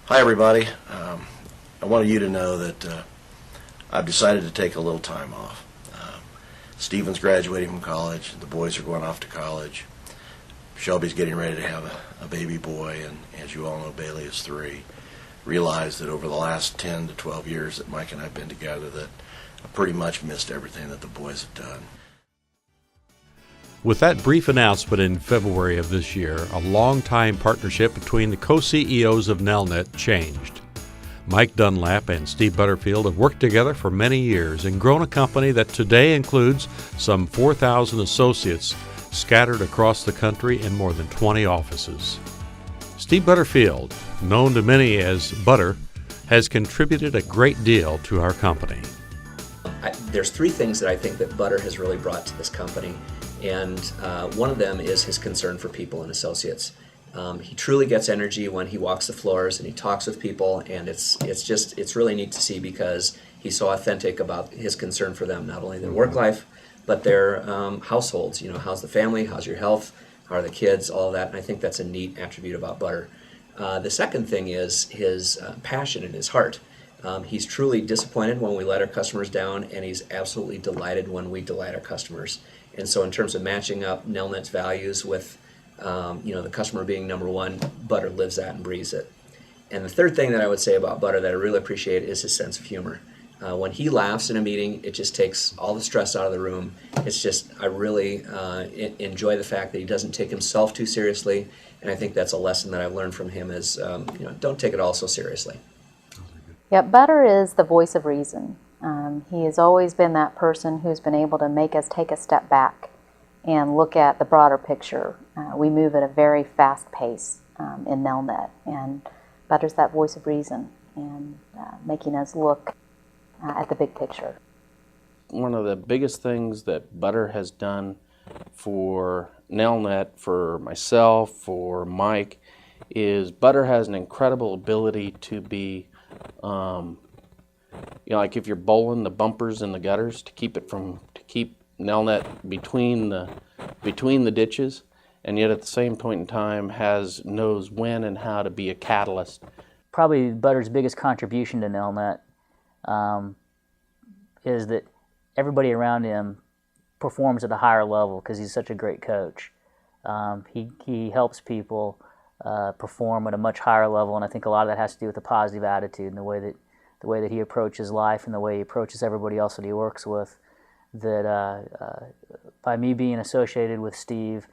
Hi, everybody. I wanted you to know that I've decided to take a little time off. Stephen's graduating from college. The boys are going off to college. Shelby's getting ready to have a baby boy, and as you all know, Bailey is 3. Realized that over the last 10 to 12 years that Mike and I have been together that I pretty much missed everything that the boys have done. With that brief announcement in February of this year, a long-time partnership between the co-CEOs of Nelnet changed. Mike Dunlap and Steve Butterfield have worked together for many years and grown a company that today includes some 4,000 associates scattered across the country in more than 20 offices. Steve Butterfield, known to many as Butter, has contributed a great deal to our company. There's 3 things that I think that Butter has really brought to this company, and one of them is his concern for people and associates. He truly gets energy when he walks the floors and he talks with people, and it's really neat to see because he's so authentic about his concern for them, not only their work life, but their households. You know, how's the family, how's your health, how are the kids, all of that, and I think that's a neat attribute about Butter. The second thing is his passion and his heart. He's truly disappointed when we let our customers down, and he's absolutely delighted when we delight our customers. And so in terms of matching up Nelnet's values with the customer being number one, Butter lives that and breathes it. And the third thing that I would say about Butter that I really appreciate is his sense of humor. When he laughs in a meeting, it just takes all the stress out of the room. It's just, I really enjoy the fact that he doesn't take himself too seriously, and I think that's a lesson that I've learned from him is, don't take it all so seriously. Yeah, Butter is the voice of reason. He has always been that person who's been able to make us take a step back and look at the broader picture. We move at a very fast pace in Nelnet, and Butter's that voice of reason and making us look at the big picture. One of the biggest things that Butter has done for Nelnet, for myself, for Mike, is Butter has an incredible ability to be, like if you're bowling the bumpers and the gutters, to keep Nelnet between the ditches, and yet at the same point in time knows when and how to be a catalyst. Probably Butter's biggest contribution to Nelnet is that everybody around him performs at a higher level because he's such a great coach. He helps people perform at a much higher level, and I think a lot of that has to do with a positive attitude and the way that he approaches life and the way he approaches everybody else that he works with. That by me being associated with Steve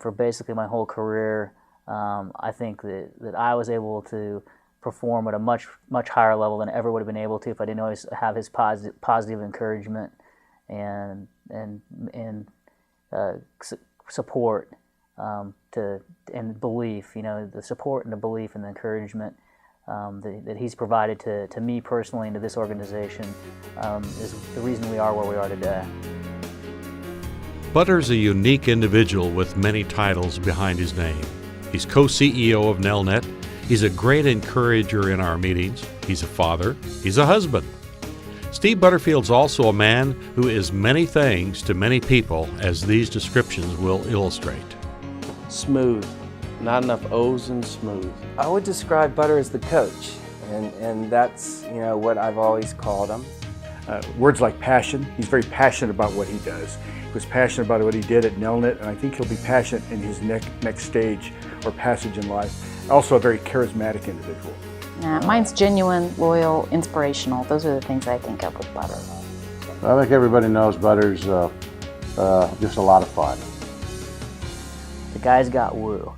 for basically my whole career, I think that I was able to perform at a much higher level than I ever would have been able to if I didn't always have his positive encouragement and support and belief. The support and the belief and the encouragement that he's provided to me personally and to this organization is the reason we are where we are today. Butter's a unique individual with many titles behind his name. He's co-CEO of Nelnet. He's a great encourager in our meetings. He's a father. He's a husband. Steve Butterfield's also a man who is many things to many people, as these descriptions will illustrate. Smooth. Not enough O's in smooth. I would describe Butter as the coach, and that's what I've always called him. Words like passion. He's very passionate about what he does. He was passionate about what he did at Nelnet, and I think he'll be passionate in his next stage or passage in life. Also a very charismatic individual. Mine's genuine, loyal, inspirational. Those are the things I think of with Butter. I think everybody knows Butter's just a lot of fun. The guy's got woo.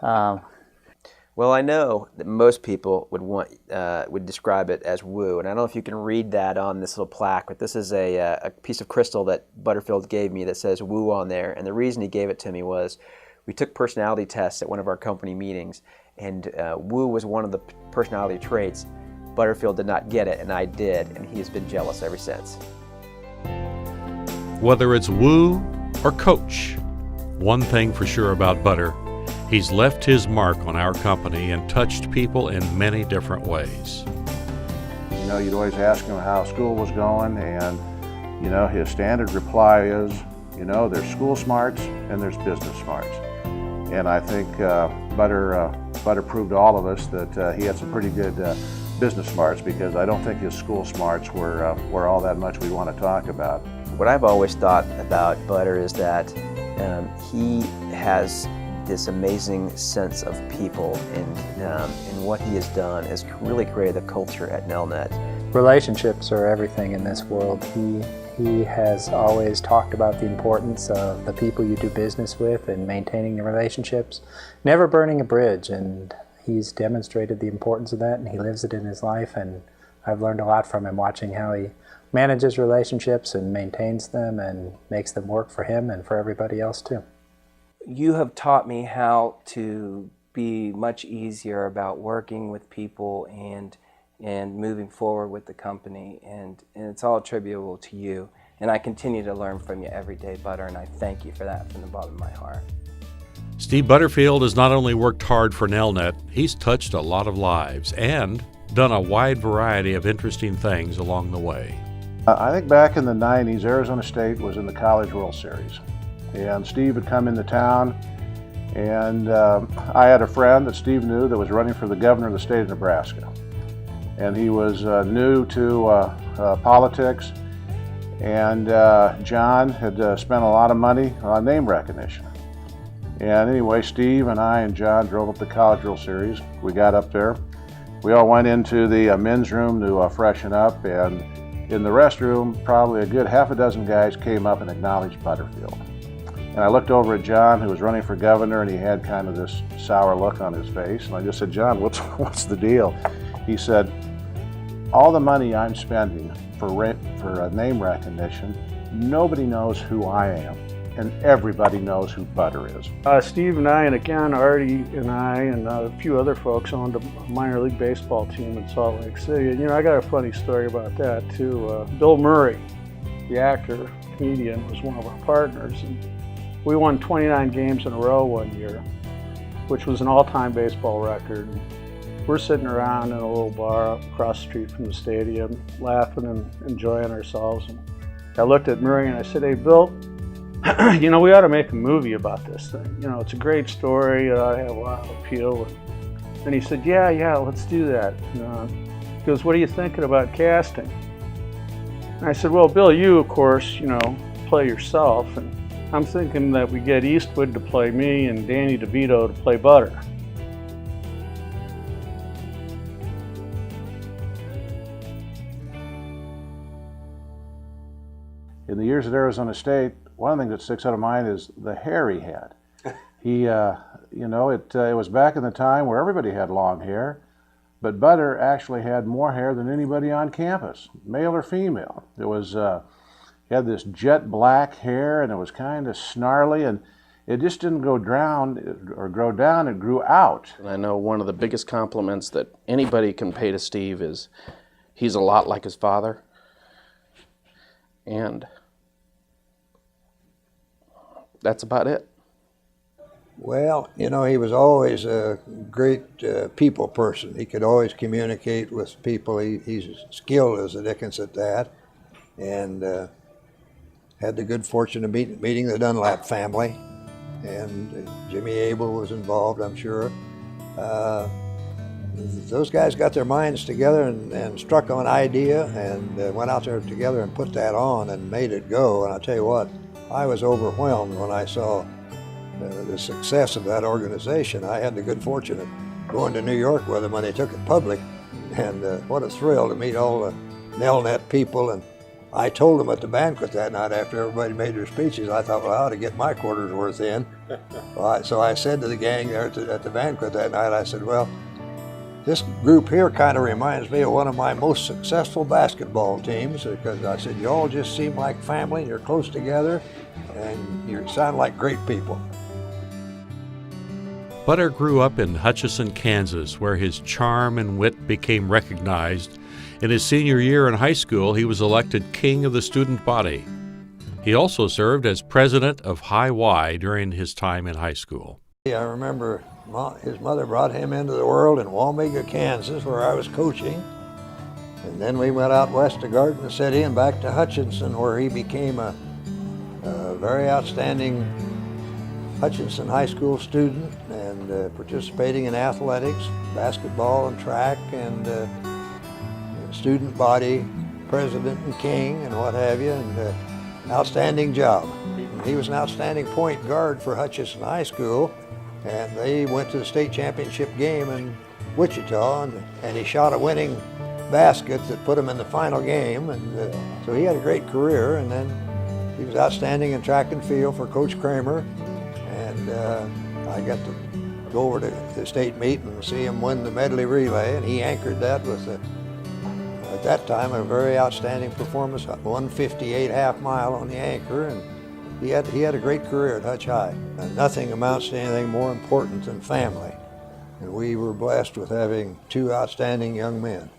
Well, I know that most people would describe it as woo, and I don't know if you can read that on this little plaque, but this is a piece of crystal that Butterfield gave me that says woo on there, and the reason he gave it to me was we took personality tests at one of our company meetings, and woo was one of the personality traits. Butterfield did not get it, and I did, and he has been jealous ever since. Whether it's woo or coach, one thing for sure about Butter, he's left his mark on our company and touched people in many different ways. You'd always ask him how school was going, and his standard reply is, there's school smarts and there's business smarts. And I think Butter Butter proved to all of us that he had some pretty good business smarts, because I don't think his school smarts were all that much we want to talk about. What I've always thought about Butter is that he has this amazing sense of people, and what he has done is really created a culture at Nelnet. Relationships are everything in this world. He has always talked about the importance of the people you do business with and maintaining the relationships, never burning a bridge, and he's demonstrated the importance of that, and he lives it in his life, and I've learned a lot from him, watching how he manages relationships and maintains them and makes them work for him and for everybody else too. You have taught me how to be much easier about working with people and moving forward with the company, and it's all attributable to you. And I continue to learn from you every day, Butter, and I thank you for that from the bottom of my heart. Steve Butterfield has not only worked hard for Nelnet, he's touched a lot of lives and done a wide variety of interesting things along the way. I think back in the 90s, Arizona State was in the College World Series. And Steve had come into town, and I had a friend that Steve knew that was running for the governor of the state of Nebraska. And he was new to politics, and John had spent a lot of money on name recognition. And anyway, Steve and I and John drove up the College World Series. We got up there. We all went into the men's room to freshen up, and in the restroom, probably a good half a dozen guys came up and acknowledged Butterfield. And I looked over at John, who was running for governor, and he had kind of this sour look on his face. And I just said, John, what's the deal? He said, all the money I'm spending for name recognition, nobody knows who I am, and everybody knows who Butter is. Steve and I, and again, Artie and I, and a few other folks owned a minor league baseball team in Salt Lake City. And I got a funny story about that too. Bill Murray, the actor, comedian, was one of our partners. And we won 29 games in a row one year, which was an all-time baseball record. We're sitting around in a little bar across the street from the stadium, laughing and enjoying ourselves. And I looked at Murray and I said, hey, Bill, we ought to make a movie about this thing. It's a great story. It ought to have a lot of appeal. And he said, yeah, let's do that. He goes, what are you thinking about casting? And I said, well, Bill, you, of course, play yourself. And I'm thinking that we get Eastwood to play me and Danny DeVito to play Butter. In the years at Arizona State, one of the things that sticks out of mind is the hair he had. He, it was back in the time where everybody had long hair, but Butter actually had more hair than anybody on campus, male or female. It was, he had this jet black hair, and it was kind of snarly, and it just didn't go down or grow down, it grew out. And I know one of the biggest compliments that anybody can pay to Steve is he's a lot like his father. And that's about it. Well, he was always a great people person. He could always communicate with people. He's skilled as a Dickens at that, and had the good fortune of meeting the Dunlap family, and Jimmy Abel was involved, I'm sure. Those guys got their minds together and struck on an idea and went out there together and put that on and made it go. And I'll tell you what, I was overwhelmed when I saw the success of that organization. I had the good fortune of going to New York with them when they took it public, and what a thrill to meet all the Nelnet people. And I told them at the banquet that night after everybody made their speeches, I thought, well, I ought to get my quarter's worth in. So I said to the gang there at the banquet that night, I said, well, this group here kind of reminds me of one of my most successful basketball teams, because I said, you all just seem like family, you're close together, and you sound like great people. Butter grew up in Hutchinson, Kansas, where his charm and wit became recognized. In his senior year in high school, he was elected king of the student body. He also served as president of High Y during his time in high school. I remember his mother brought him into the world in Wamega, Kansas, where I was coaching. And then we went out west to Garden City and back to Hutchinson, where he became a very outstanding Hutchinson High School student and participating in athletics, basketball and track, and student body president and king and what have you, and outstanding job. He was an outstanding point guard for Hutchinson High School, and they went to the state championship game in Wichita, and he shot a winning basket that put him in the final game, and so he had a great career. And then he was outstanding in track and field for Coach Kramer, and I got to go over to the state meet and see him win the medley relay, and he anchored that with at that time a very outstanding performance, 158 half mile on the anchor, and he had a great career at Hutch High. And nothing amounts to anything more important than family, and we were blessed with having two outstanding young men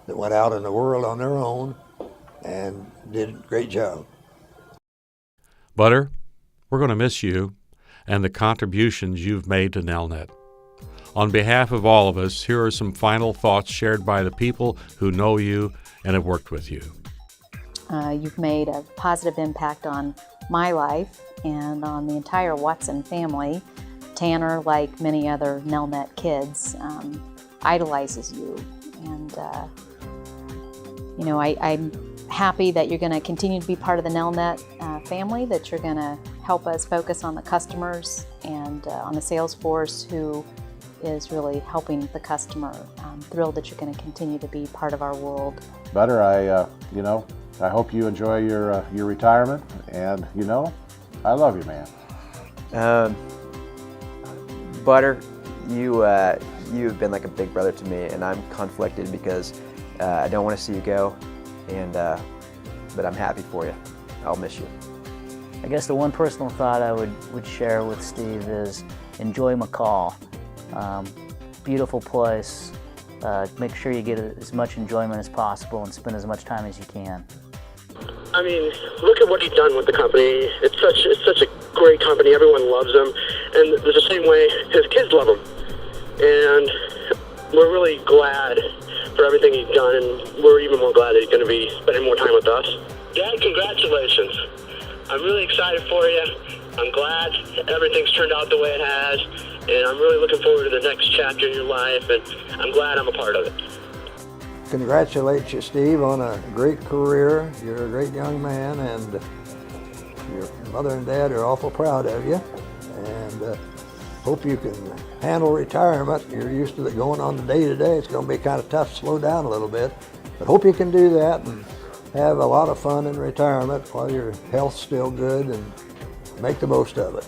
that went out in the world on their own and did a great job. Butter, we're going to miss you and the contributions you've made to Nelnet. On behalf of all of us, here are some final thoughts shared by the people who know you and have worked with you. You've made a positive impact on my life and on the entire Watson family. Tanner, like many other Nelnet kids, idolizes you. And, I'm happy that you're going to continue to be part of the Nelnet family, that you're going to help us focus on the customers and on the sales force who is really helping the customer. I'm thrilled that you're going to continue to be part of our world. Butter, I hope you enjoy your retirement, and I love you, man. Butter, you've been like a big brother to me, and I'm conflicted because I don't want to see you go, but I'm happy for you. I'll miss you. I guess the one personal thought I would share with Steve is enjoy McCall. Beautiful place. Make sure you get as much enjoyment as possible and spend as much time as you can. I mean, look at what he's done with the company. It's such a great company. Everyone loves him, and there's the same way his kids love him. And we're really glad for everything he's done, and we're even more glad that he's going to be spending more time with us. Dad, congratulations. I'm really excited for you. I'm glad everything's turned out the way it has, and I'm really looking forward to the next chapter in your life, and I'm glad I'm a part of it. Congratulate you, Steve, on a great career. You're a great young man, and your mother and dad are awful proud of you, and hope you can handle retirement. You're used to it going on the day-to-day. It's going to be kind of tough to slow down a little bit, but hope you can do that and have a lot of fun in retirement while your health's still good, and make the most of it.